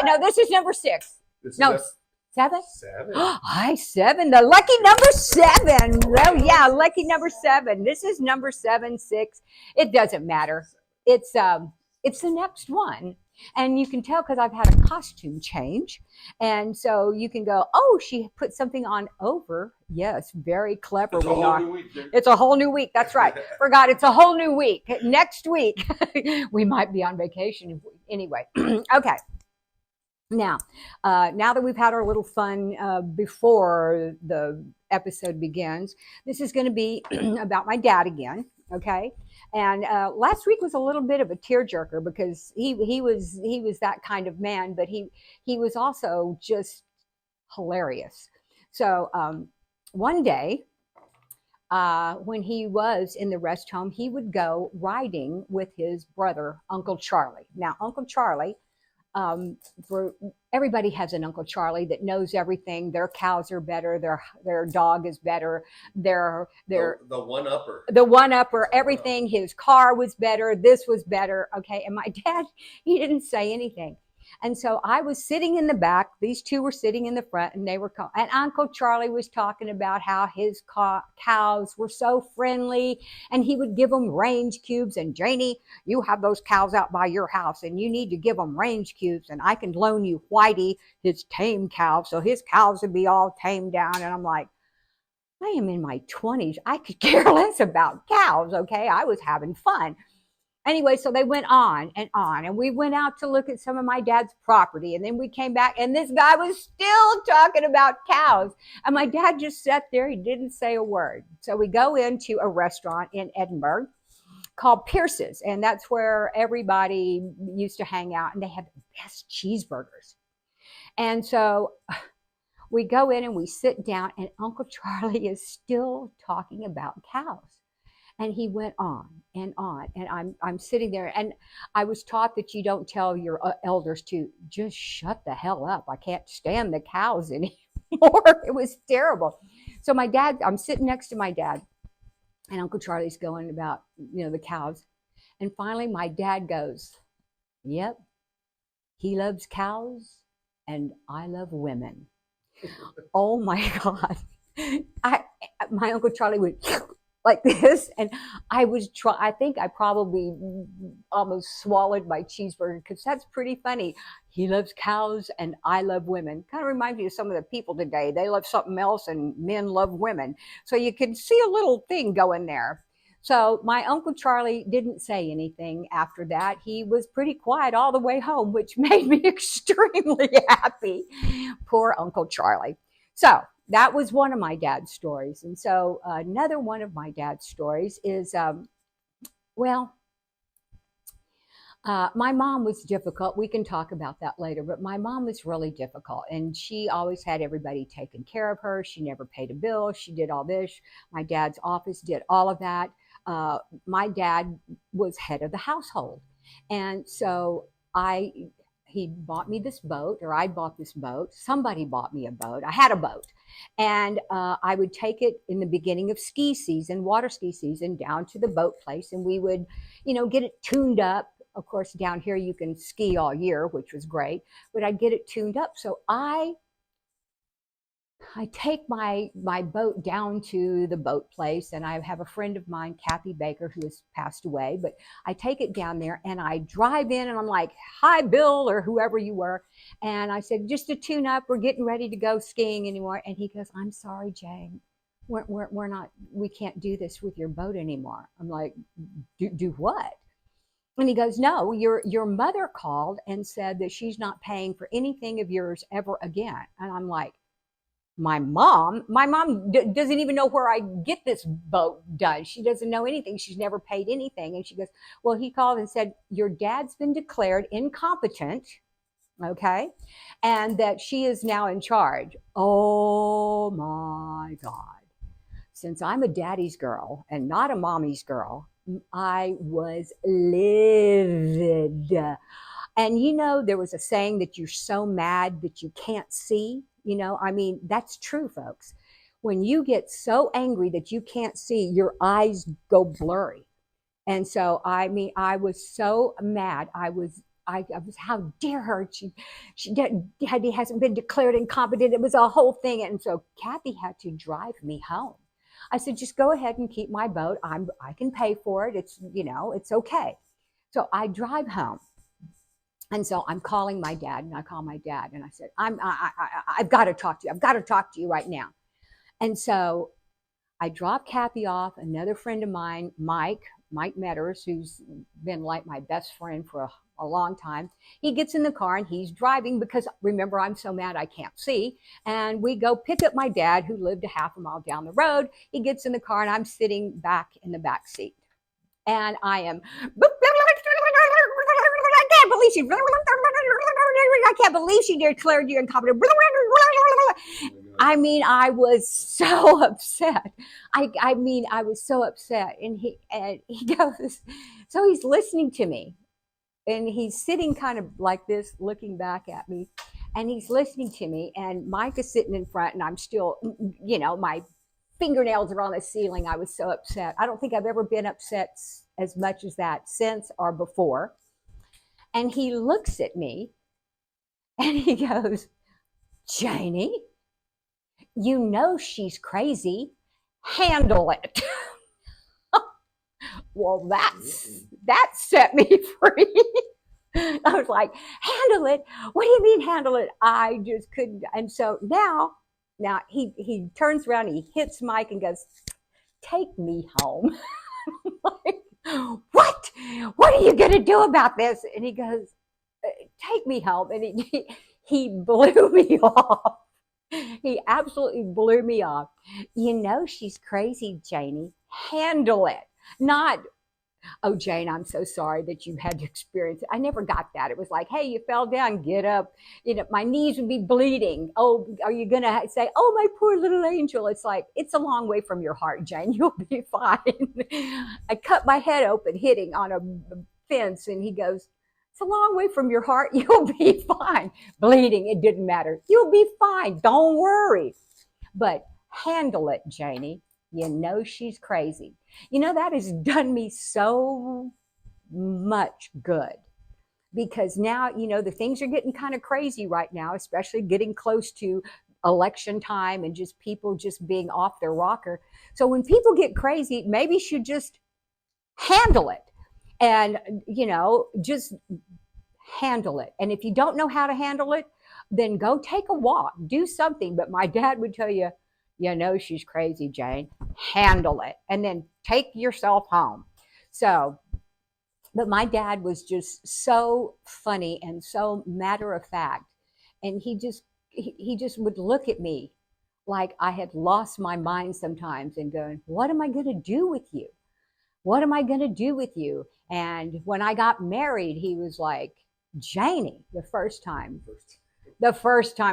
No, this is number 6. This No, is 7? 7. Hi, 7. The lucky number 7. Oh, yeah, lucky number 7. This is number 7, 6. It doesn't matter. It's the next one. And you can tell because I've had a costume change. And so you can go, oh, she put something on over. Yes, very clever. It's a whole new week. It's a whole new week. That's right. Forgot it's a whole new week. Next week, we might be on vacation. Anyway, okay. Now that we've had our little fun before the episode begins, this is going to be about my dad again. Okay, and last week was a little bit of a tearjerker because he was that kind of man, but he was also just hilarious. So one day, when he was in the rest home, he would go riding with his brother, Uncle Charlie. Now, Uncle Charlie. For everybody has an Uncle Charlie that knows everything. Their cows are better. Their dog is better. The one upper. The one upper. Everything. His car was better. This was better. Okay. And my dad, he didn't say anything. And so I was sitting in the back. These two were sitting in the front, and and Uncle Charlie was talking about how his cows were so friendly, and he would give them range cubes. And Janie, you have those cows out by your house, and you need to give them range cubes, and I can loan you Whitey, his tame cow, so his cows would be all tamed down. And I'm like, I am in my 20s. I could care less about cows. Okay, I was having fun. Anyway, so they went on, and we went out to look at some of my dad's property, and then we came back, and this guy was still talking about cows, and my dad just sat there. He didn't say a word. So we go into a restaurant in Edinburgh called Pierce's, and that's where everybody used to hang out, and they had the best cheeseburgers. And so we go in and we sit down, and Uncle Charlie is still talking about cows. And he went on, and I'm sitting there, and I was taught that you don't tell your elders to just shut the hell up. I can't stand the cows anymore. It was terrible. So I'm sitting next to my dad, and Uncle Charlie's going about, the cows. And finally my dad goes, yep, he loves cows and I love women. Oh my God. My Uncle Charlie went like this, and I think I probably almost swallowed my cheeseburger, because that's pretty funny. He loves cows and I love women. Kind of reminds me of some of the people today. They love something else and men love women. So you can see a little thing going there. So my Uncle Charlie didn't say anything after that. He was pretty quiet all the way home, which made me extremely happy. Poor Uncle Charlie. So that was one of my dad's stories. And so another one of my dad's stories is, my mom was difficult. We can talk about that later, but my mom was really difficult, and she always had everybody taking care of her. She never paid a bill. She did all this. My dad's office did all of that. My dad was head of the household. And so he bought me this boat, or I bought this boat. Somebody bought me a boat. I had a boat. And I would take it in the beginning of ski season, water ski season, down to the boat place, and we would, get it tuned up. Of course, down here you can ski all year, which was great, but I'd get it tuned up. So I take my boat down to the boat place, and I have a friend of mine, Kathy Baker, who has passed away, but I take it down there and I drive in, and I'm like, hi, Bill, or whoever you were. And I said, just to tune up, we're getting ready to go skiing anymore. And he goes, I'm sorry, Jane, we can't do this with your boat anymore. I'm like, do what? And he goes, no, your mother called and said that she's not paying for anything of yours ever again. And I'm like, my mom doesn't even know where I get this boat done. She doesn't know anything. She's never paid anything. And she goes, well, he called and said, your dad's been declared incompetent, okay, and that she is now in charge. Oh my God. Since I'm a daddy's girl and not a mommy's girl, I was livid. And there was a saying that you're so mad that you can't see. That's true, folks. When you get so angry that you can't see, your eyes go blurry. And so, I mean, I was so mad. I was, how dare her? He hasn't been declared incompetent. It was a whole thing. And so Kathy had to drive me home. I said, just go ahead and keep my boat. I can pay for it. It's, it's okay. So I drive home. And so I'm calling my dad, and I call my dad, and I said, I've got to talk to you. I've got to talk to you right now. And so I drop Kathy off. Another friend of mine, Mike Metters, who's been like my best friend for a long time. He gets in the car and he's driving because, remember, I'm so mad I can't see. And we go pick up my dad, who lived a half a mile down the road. He gets in the car and I'm sitting back in the back seat. And I am, I can't believe she declared you incompetent. I mean, I was so upset. I mean, I was so upset. And he goes, so he's listening to me. And he's sitting kind of like this, looking back at me. And he's listening to me. And Mike is sitting in front, and I'm still, my fingernails are on the ceiling. I was so upset. I don't think I've ever been upset as much as that since or before. And he looks at me and he goes, Janie, you know she's crazy. Handle it. Well, that set me free. I was like, handle it? What do you mean handle it? I just couldn't. And so now he turns around, he hits Mike and goes, take me home. Like, what are you going to do about this? And he goes, take me home. And he blew me off. He absolutely blew me off. You know she's crazy, Janie. Handle it. Not, oh, Jane, I'm so sorry that you had to experience it. I never got that. It was like, hey, you fell down, get up. My knees would be bleeding. Oh, are you going to say, oh, my poor little angel? It's like, it's a long way from your heart, Jane. You'll be fine. I cut my head open hitting on a fence, and he goes, it's a long way from your heart. You'll be fine. Bleeding, it didn't matter. You'll be fine. Don't worry. But handle it, Janie. You know she's crazy. That has done me so much good, because now, the things are getting kind of crazy right now, especially getting close to election time and just people just being off their rocker. So when people get crazy, maybe you should just handle it and, just handle it. And if you don't know how to handle it, then go take a walk, do something. But my dad would tell you, she's crazy, Jane. Handle it. And then take yourself home. So, but my dad was just so funny and so matter of fact. And he just would look at me like I had lost my mind sometimes and going, what am I going to do with you? What am I going to do with you? And when I got married, he was like, Janie, the first time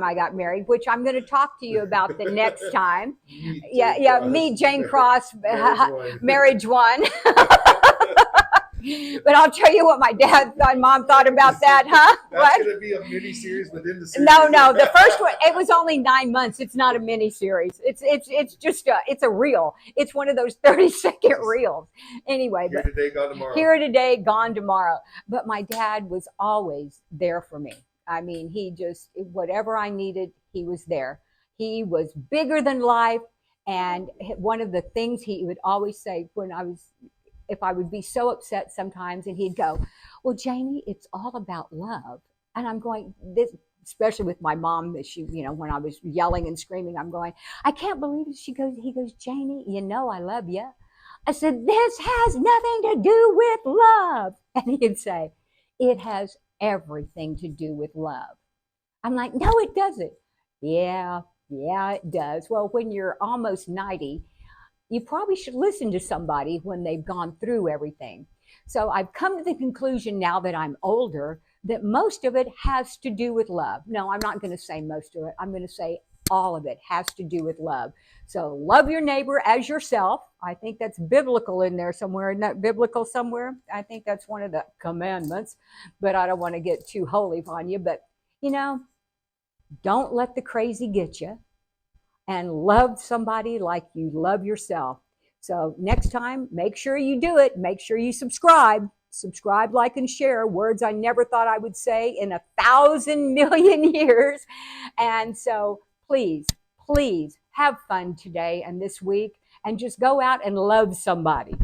I got married, which I'm going to talk to you about the next time. Me, Jane Cross, marriage one. But I'll tell you what my dad and mom thought about that, huh? That's going to be a mini series within the series. No, the first one, it was only 9 months. It's not a mini series. It's just it's a reel. It's one of those 30-second reels. Anyway, here today, gone tomorrow. Here today, gone tomorrow. But my dad was always there for me. I mean, he just, whatever I needed, he was there. He was bigger than life. And one of the things he would always say if I would be so upset sometimes, and he'd go, well, Janie, it's all about love. And I'm going, this, especially with my mom, that she, when I was yelling and screaming, I'm going, I can't believe it. He goes, Janie, I love you. I said, this has nothing to do with love. And he'd say, it has everything to do with love. I'm like, no, it doesn't. Yeah, it does. Well, when you're almost 90, you probably should listen to somebody when they've gone through everything. So I've come to the conclusion now that I'm older that most of it has to do with love. No, I'm not going to say most of it. I'm going to say all of it has to do with love. So love your neighbor as yourself. I think that's biblical in there somewhere. Isn't that biblical somewhere? I think that's one of the commandments, but I don't want to get too holy on you. But, don't let the crazy get you, and love somebody like you love yourself. So next time, make sure you do it. Make sure you subscribe. Subscribe, like, and share. Words I never thought I would say in 1,000 million years. And so please, please have fun today and this week, and just go out and love somebody.